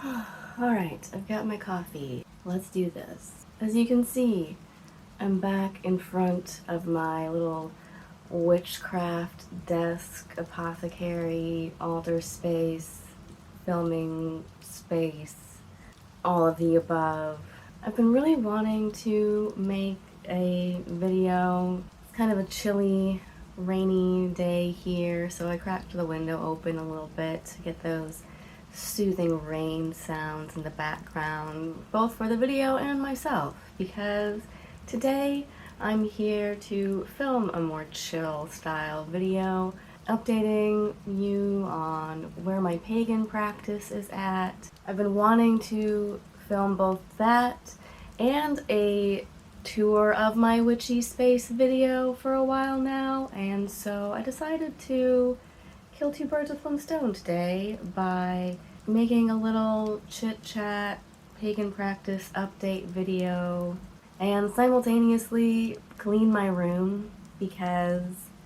Alright, I've got my coffee. Let's do this. As you can see, I'm back in front of my little witchcraft desk, apothecary, altar space, filming space, all of the above. I've been really wanting to make a video. It's kind of a chilly, rainy day here, so I cracked the window open a little bit to get those soothing rain sounds in the background, both for the video and myself, because today I'm here to film a more chill style video, updating you on where my pagan practice is at. I've been wanting to film both that and a tour of my witchy space video for a while now, and so I decided to kill two birds with one stone today by making a little chit-chat pagan practice update video and simultaneously clean my room, because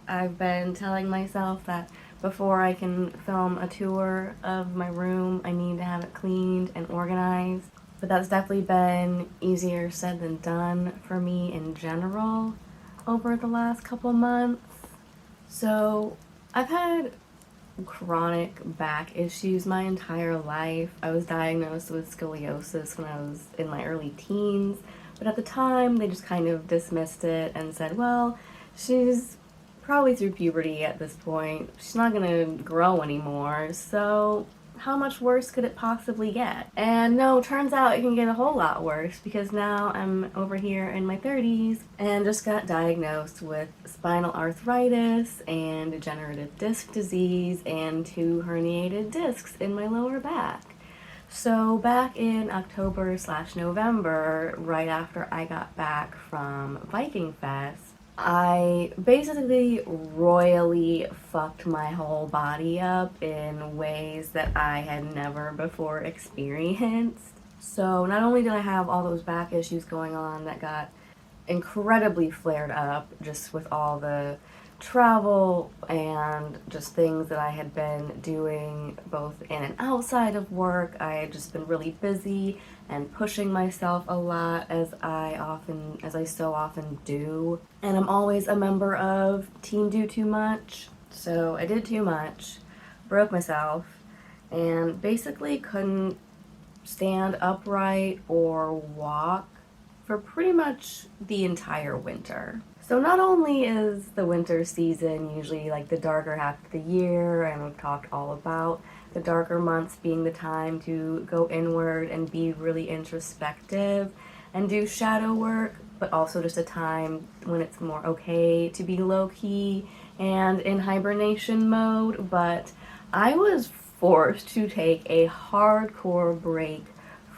I've been telling myself that before I can film a tour of my room, I need to have it cleaned and organized. But that's definitely been easier said than done for me in general over the last couple months. So I've had chronic back issues my entire life. I was diagnosed with scoliosis when I was in my early teens, but at the time they just kind of dismissed it and said, well, she's probably through puberty at this point. She's not gonna grow anymore, so how much worse could it possibly get? And no, turns out it can get a whole lot worse, because now I'm over here in my 30s and just got diagnosed with spinal arthritis and degenerative disc disease and 2 herniated discs in my lower back. So back in October/November, right after I got back from Viking Fest, I basically royally fucked my whole body up in ways that I had never before experienced. So not only did I have all those back issues going on that got incredibly flared up just with all the travel and just things that I had been doing both in and outside of work. I had just been really busy and pushing myself a lot, as I so often do. And I'm always a member of Team Do Too Much. So I did too much, broke myself, and basically couldn't stand upright or walk for pretty much the entire winter. So not only is the winter season usually like the darker half of the year, and we've talked all about the darker months being the time to go inward and be really introspective and do shadow work, but also just a time when it's more okay to be low-key and in hibernation mode. But I was forced to take a hardcore break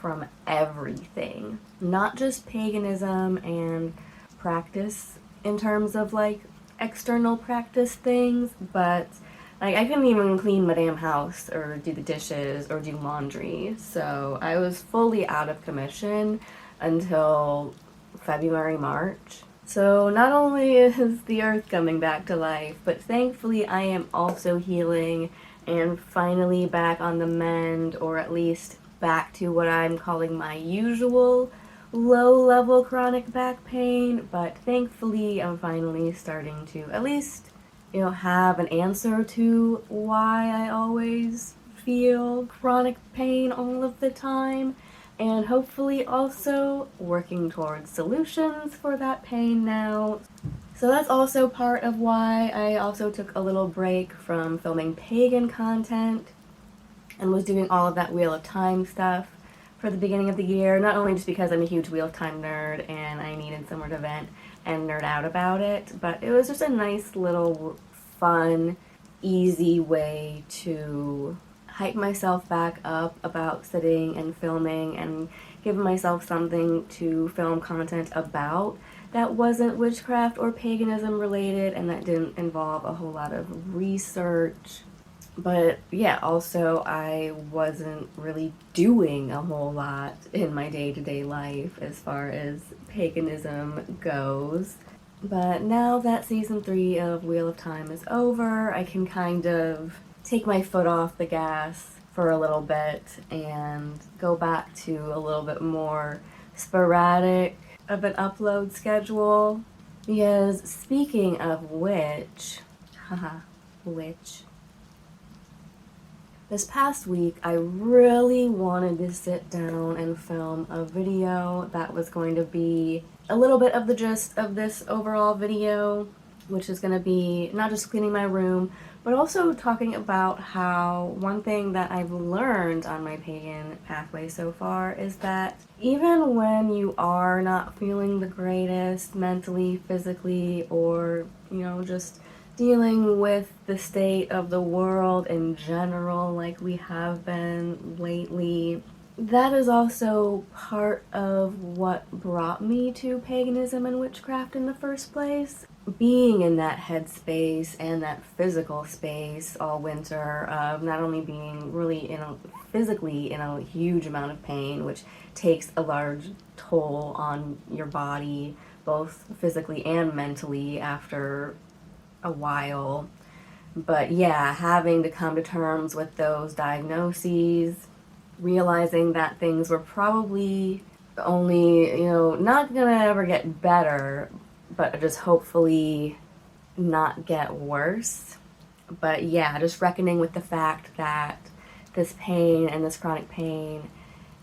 from everything, not just paganism and practice in terms of like external practice things, but like I couldn't even clean my damn house or do the dishes or do laundry. So I was fully out of commission until February, March. So not only is the earth coming back to life, but thankfully I am also healing and finally back on the mend, or at least back to what I'm calling my usual low-level chronic back pain. But thankfully I'm finally starting to at least, have an answer to why I always feel chronic pain all of the time, and hopefully also working towards solutions for that pain now. So that's also part of why I also took a little break from filming pagan content and was doing all of that Wheel of Time stuff for the beginning of the year, not only just because I'm a huge Wheel of Time nerd and I needed somewhere to vent and nerd out about it, but it was just a nice little fun, easy way to hype myself back up about sitting and filming and give myself something to film content about that wasn't witchcraft or paganism related and that didn't involve a whole lot of research. But yeah, also I wasn't really doing a whole lot in my day-to-day life as far as paganism goes. But now that season 3 of Wheel of Time is over, I can kind of take my foot off the gas for a little bit and go back to a little bit more sporadic of an upload schedule. Because speaking of which, this past week I really wanted to sit down and film a video that was going to be a little bit of the gist of this overall video, which is going to be not just cleaning my room, but also talking about how one thing that I've learned on my pagan pathway so far is that even when you are not feeling the greatest mentally, physically, or, just dealing with the state of the world in general like we have been lately, that is also part of what brought me to paganism and witchcraft in the first place. Being in that headspace and that physical space all winter of not only being really physically in a huge amount of pain, which takes a large toll on your body, both physically and mentally after a while. But yeah, having to come to terms with those diagnoses, realizing that things were probably only, not gonna ever get better, but just hopefully not get worse. But yeah, just reckoning with the fact that this pain and this chronic pain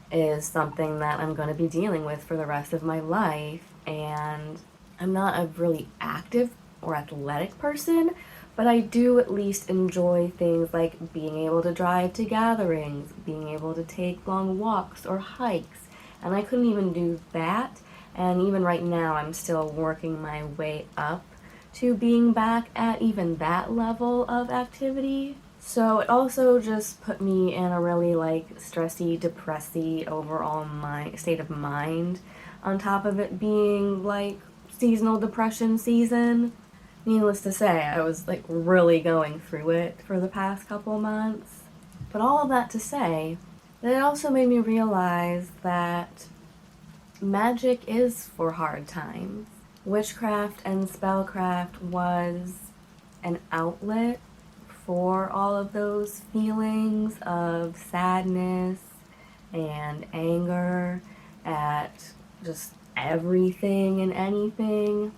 is something that I'm going to be dealing with for the rest of my life. And I'm not a really active or athletic person, but I do at least enjoy things like being able to drive to gatherings, being able to take long walks or hikes, and I couldn't even do that. And even right now, I'm still working my way up to being back at even that level of activity. So it also just put me in a really stressy, depressy overall state of mind, on top of it being seasonal depression season. Needless to say, I was really going through it for the past couple months. But all of that to say, that it also made me realize that magic is for hard times. Witchcraft and spellcraft was an outlet for all of those feelings of sadness and anger at just everything and anything.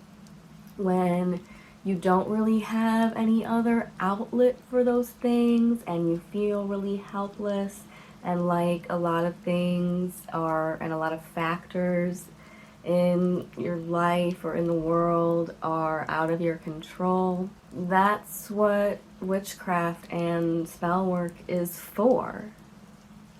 When you don't really have any other outlet for those things and you feel really helpless and like a lot of things are, and a lot of factors in your life or in the world are out of your control. That's what witchcraft and spell work is for.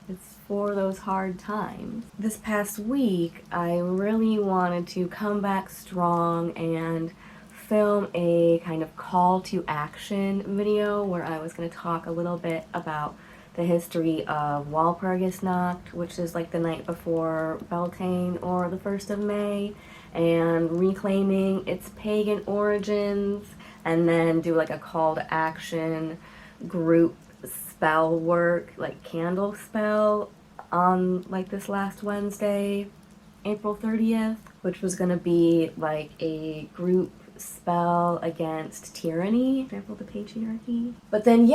It's for those hard times. This past week, I really wanted to come back strong and film a kind of call to action video where I was going to talk a little bit about the history of Walpurgisnacht, which is the night before Beltane or the 1st of May, and reclaiming its pagan origins, and then do a call to action group spell work, candle spell on this last Wednesday, April 30th, which was going to be a group spell against tyranny, trample the patriarchy. But then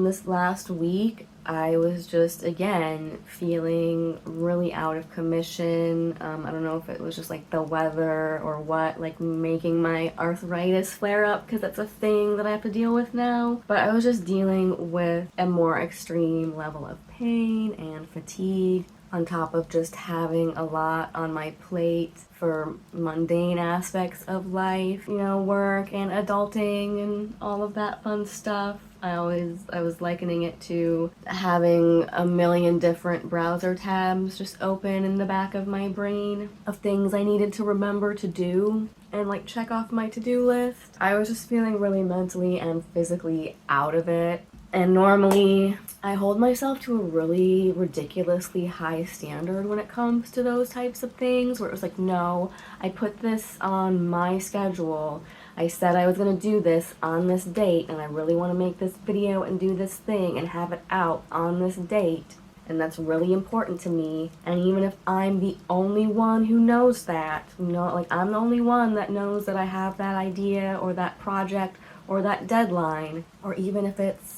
this last week I was just again feeling really out of commission. I don't know if it was just the weather or what, making my arthritis flare up, because that's a thing that I have to deal with now. But I was just dealing with a more extreme level of pain and fatigue, on top of just having a lot on my plate for mundane aspects of life, work and adulting and all of that fun stuff. I was likening it to having a million different browser tabs just open in the back of my brain of things I needed to remember to do and check off my to-do list. I was just feeling really mentally and physically out of it. And normally I hold myself to a really ridiculously high standard when it comes to those types of things, where it was no, I put this on my schedule. I said I was going to do this on this date, and I really want to make this video and do this thing and have it out on this date. And that's really important to me. And even if I'm the only one who knows that, I'm the only one that knows that I have that idea or that project or that deadline, or even if it's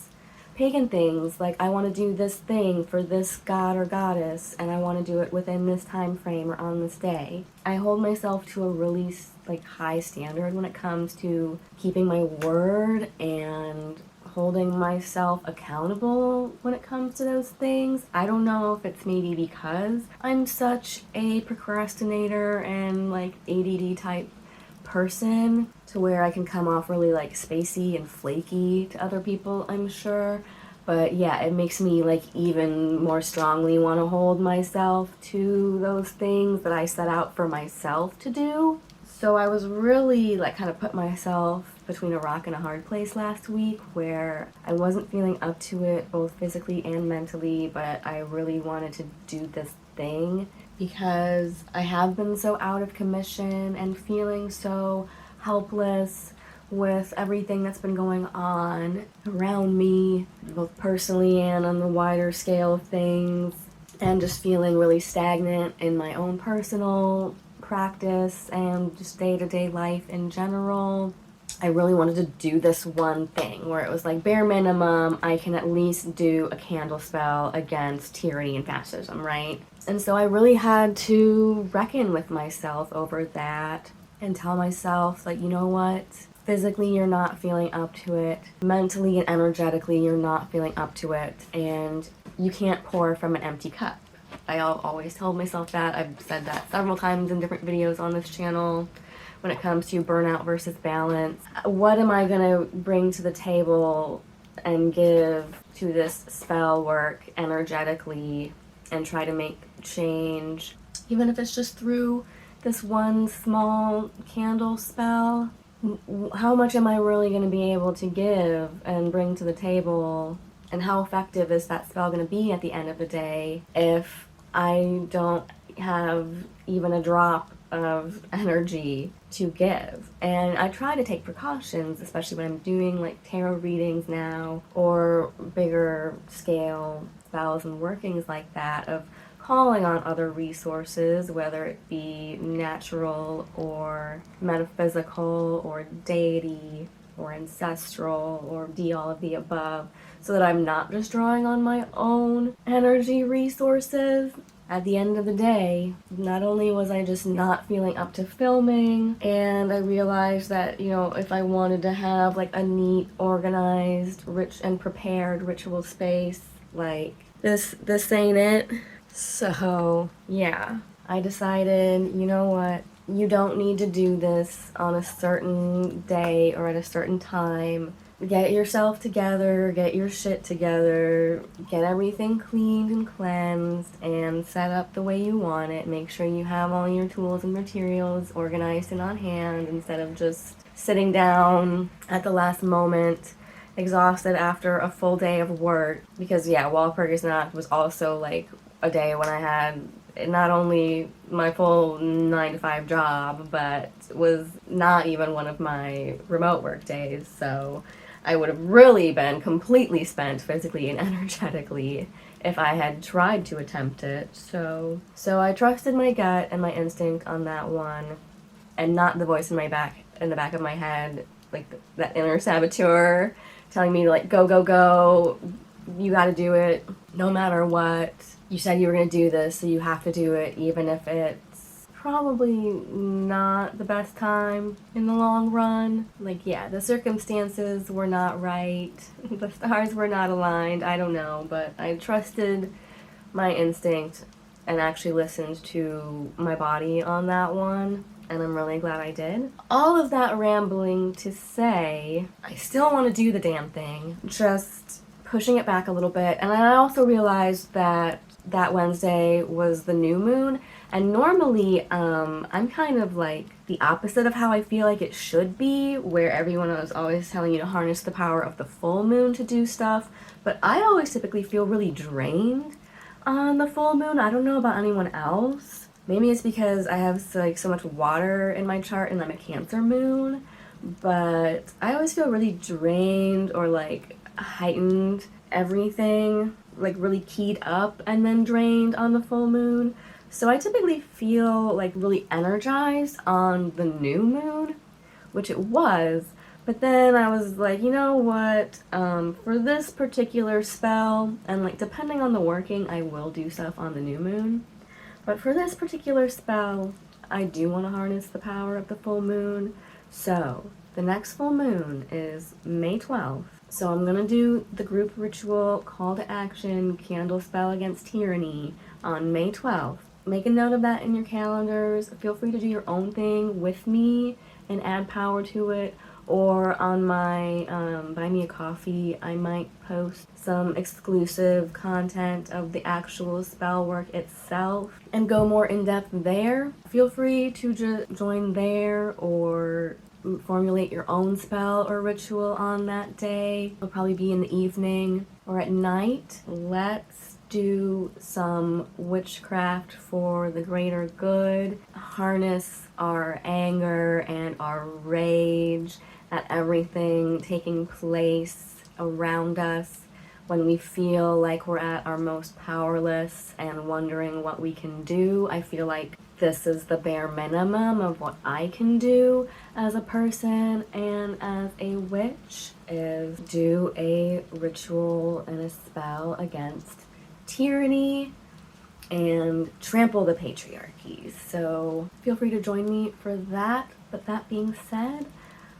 pagan things, like I want to do this thing for this god or goddess, and I want to do it within this time frame or on this day. I hold myself to a really like high standard when it comes to keeping my word and holding myself accountable when it comes to those things. I don't know if it's maybe because I'm such a procrastinator and like ADD type person to where I can come off really like spacey and flaky to other people, I'm sure. But yeah, it makes me like even more strongly want to hold myself to those things that I set out for myself to do. So I was really like kind of put myself between a rock and a hard place last week where I wasn't feeling up to it both physically and mentally, but I really wanted to do this thing because I have been so out of commission and feeling so helpless with everything that's been going on around me, both personally and on the wider scale of things, and just feeling really stagnant in my own personal practice and just day-to-day life in general. I really wanted to do this one thing where it was like bare minimum, I can at least do a candle spell against tyranny and fascism, right? And so I really had to reckon with myself over that and tell myself, like, you know what? Physically, you're not feeling up to it. Mentally and energetically, you're not feeling up to it. And you can't pour from an empty cup. I always told myself that. I've said that several times in different videos on this channel when it comes to burnout versus balance. What am I going to bring to the table and give to this spell work energetically and try to make change, even if it's just through this one small candle spell? How much am I really going to be able to give and bring to the table? And how effective is that spell going to be at the end of the day if I don't have even a drop of energy to give? And I try to take precautions, especially when I'm doing like tarot readings now or bigger scale spells and workings like that, of calling on other resources, whether it be natural or metaphysical or deity or ancestral or all of the above, so that I'm not just drawing on my own energy resources. At the end of the day, not only was I just not feeling up to filming, and I realized that, you know, if I wanted to have like a neat, organized, rich and prepared ritual space, like this ain't it. So yeah, I decided, you know what, you don't need to do this on a certain day or at a certain time. Get yourself together, get your shit together, get everything cleaned and cleansed and set up the way you want it. Make sure you have all your tools and materials organized and on hand instead of just sitting down at the last moment exhausted after a full day of work. Because yeah, Walpurgisnacht was also like a day when I had not only my full 9-to-5 job, but was not even one of my remote work days. So I would have really been completely spent physically and energetically if I had tried to attempt it. So I trusted my gut and my instinct on that one, and not the voice in the back of my head, like that inner saboteur telling me like, go, go, go, you gotta do it no matter what. You said you were going to do this, so you have to do it, even if it's probably not the best time in the long run. Like, yeah, the circumstances were not right. The stars were not aligned. I don't know, but I trusted my instinct and actually listened to my body on that one, and I'm really glad I did. All of that rambling to say, I still want to do the damn thing, just pushing it back a little bit. And I also realized that Wednesday was the new moon, and normally I'm kind of like the opposite of how I feel like it should be, where everyone is always telling you to harness the power of the full moon to do stuff, but I always typically feel really drained on the full moon. I don't know about anyone else. Maybe it's because I have like so much water in my chart and I'm a Cancer moon, but I always feel really drained or like heightened everything, like really keyed up and then drained on the full moon. So I typically feel like really energized on the new moon, which it was, But then I was like, you know what, for this particular spell, and like depending on the working, I will do stuff on the new moon. But for this particular spell, I do want to harness the power of the full moon. So the next full moon is May 12th. So I'm going to do the group ritual call to action candle spell against tyranny on May 12th. Make a note of that in your calendars. Feel free to do your own thing with me and add power to it. Or on my Buy Me a Coffee, I might post some exclusive content of the actual spell work itself and go more in depth there. Feel free to join there or formulate your own spell or ritual on that day. It'll probably be in the evening or at night. Let's do some witchcraft for the greater good. Harness our anger and our rage at everything taking place around us when we feel like we're at our most powerless and wondering what we can do. I feel like this is the bare minimum of what I can do as a person and as a witch, is do a ritual and a spell against tyranny and trample the patriarchy. So feel free to join me for that. But that being said,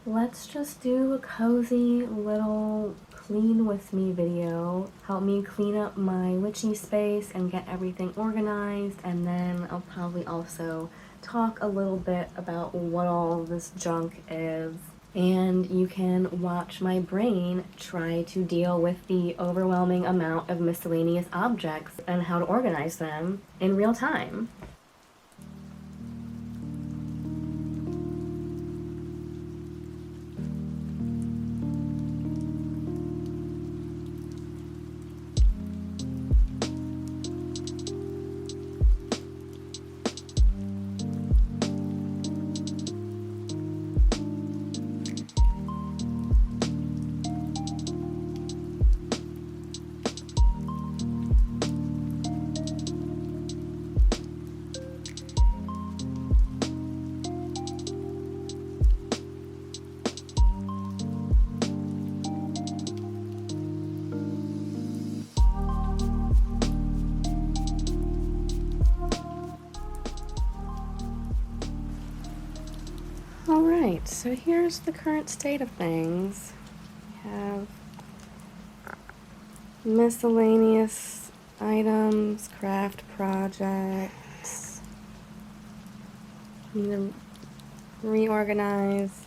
let's just do a cozy little clean with me video. Help me clean up my witchy space and get everything organized, and then I'll probably also talk a little bit about what all this junk is. And you can watch my brain try to deal with the overwhelming amount of miscellaneous objects and how to organize them in real time. Alright, so here's the current state of things. We have miscellaneous items, craft projects. I'm going to reorganize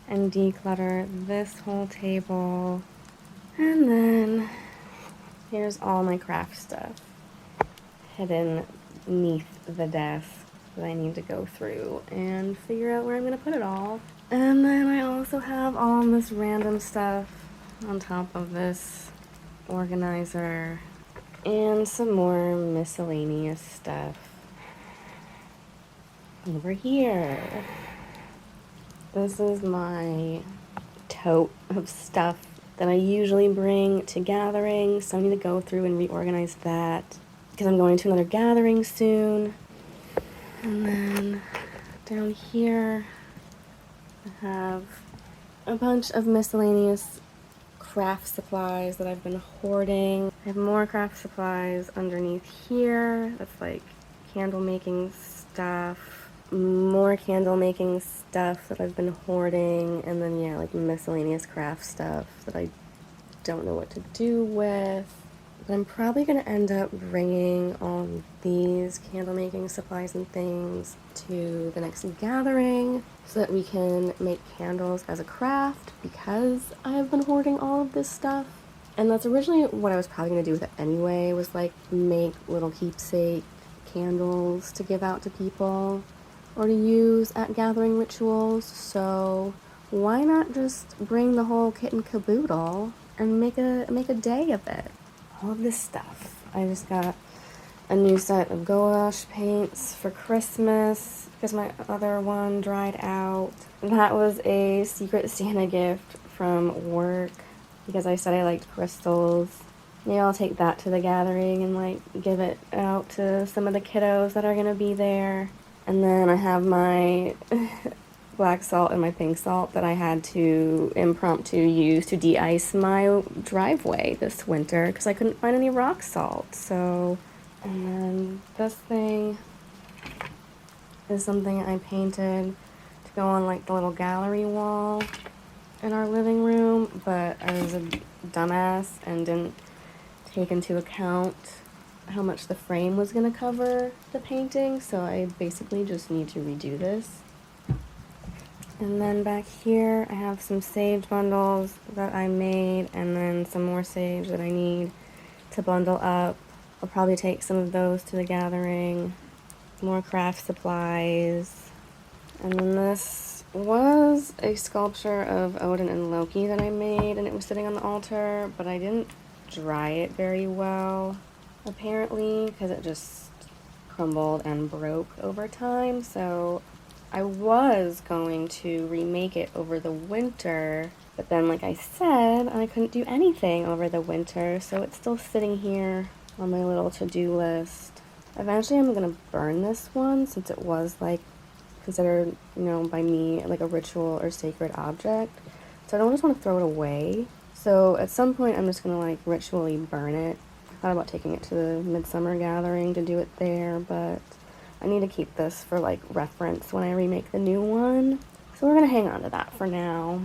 and declutter this whole table. And then here's all my craft stuff hidden beneath the desk that I need to go through and figure out where I'm going to put it all. And then I also have all this random stuff on top of this organizer and some more miscellaneous stuff over here. This is my tote of stuff that I usually bring to gatherings, so I need to go through and reorganize that because I'm going to another gathering soon. And then down here I have a bunch of miscellaneous craft supplies that I've been hoarding. I have more craft supplies underneath here. That's like candle making stuff, more candle making stuff that I've been hoarding, and then yeah, like miscellaneous craft stuff that I don't know what to do with. But I'm probably going to end up bringing all these candle making supplies and things to the next gathering so that we can make candles as a craft, because I've been hoarding all of this stuff. And that's originally what I was probably going to do with it anyway, was like make little keepsake candles to give out to people or to use at gathering rituals. So why not just bring the whole kit and caboodle and make a day of it? All of this stuff. I just got a new set of gouache paints for Christmas because my other one dried out. That was a Secret Santa gift from work because I said I liked crystals. Maybe I'll take that to the gathering and like give it out to some of the kiddos that are gonna be there. And then I have my black salt and my pink salt that I had to impromptu use to de-ice my driveway this winter because I couldn't find any rock salt. So, and then this thing is something I painted to go on like the little gallery wall in our living room, but I was a dumbass and didn't take into account how much the frame was going to cover the painting, so I basically just need to redo this. And then back here I have some sage bundles that I made, and then some more sage that I need to bundle up. I'll probably take some of those to the gathering. More craft supplies. And then this was a sculpture of Odin and Loki that I made, and it was sitting on the altar, but I didn't dry it very well, apparently, because it just crumbled and broke over time. So I was going to remake it over the winter, but then, like I said, I couldn't do anything over the winter, so it's still sitting here on my little to-do list. Eventually I'm gonna burn this one, since it was like considered, you know, by me like a ritual or sacred object. So I don't just want to throw it away. So at some point I'm just gonna like ritually burn it. I thought about taking it to the Midsummer Gathering to do it there, but I need to keep this for like reference when I remake the new one. So we're gonna hang on to that for now.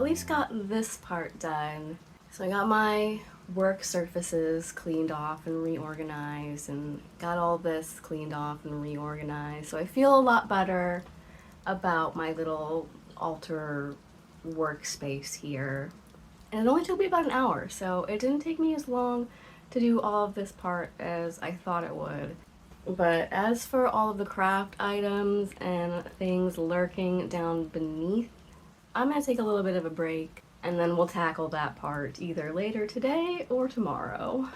least got this part done. So I got my work surfaces cleaned off and reorganized, and got all this cleaned off and reorganized. So I feel a lot better about my little altar workspace here. And it only took me about an hour, so it didn't take me as long to do all of this part as I thought it would. But as for all of the craft items and things lurking down beneath, I'm gonna take a little bit of a break, and then we'll tackle that part either later today or tomorrow.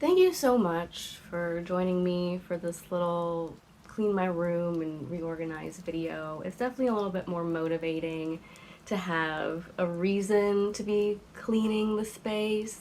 Thank you so much for joining me for this little clean my room and reorganize video. It's definitely a little bit more motivating to have a reason to be cleaning the space.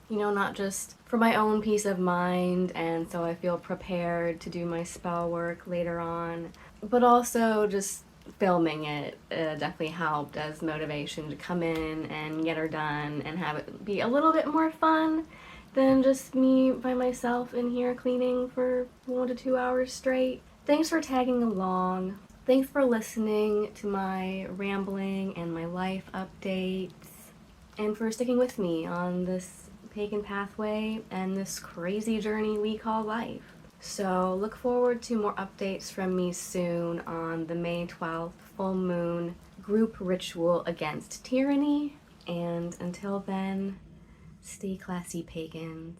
You know, not just for my own peace of mind and so I feel prepared to do my spell work later on, but also just filming it definitely helped as motivation to come in and get her done and have it be a little bit more fun than just me by myself in here cleaning for 1 to 2 hours straight. Thanks for tagging along. Thanks for listening to my rambling and my life updates, and for sticking with me on this pagan pathway and this crazy journey we call life. So look forward to more updates from me soon on the May 12th full moon group ritual against tyranny, and until then, stay classy, pagans.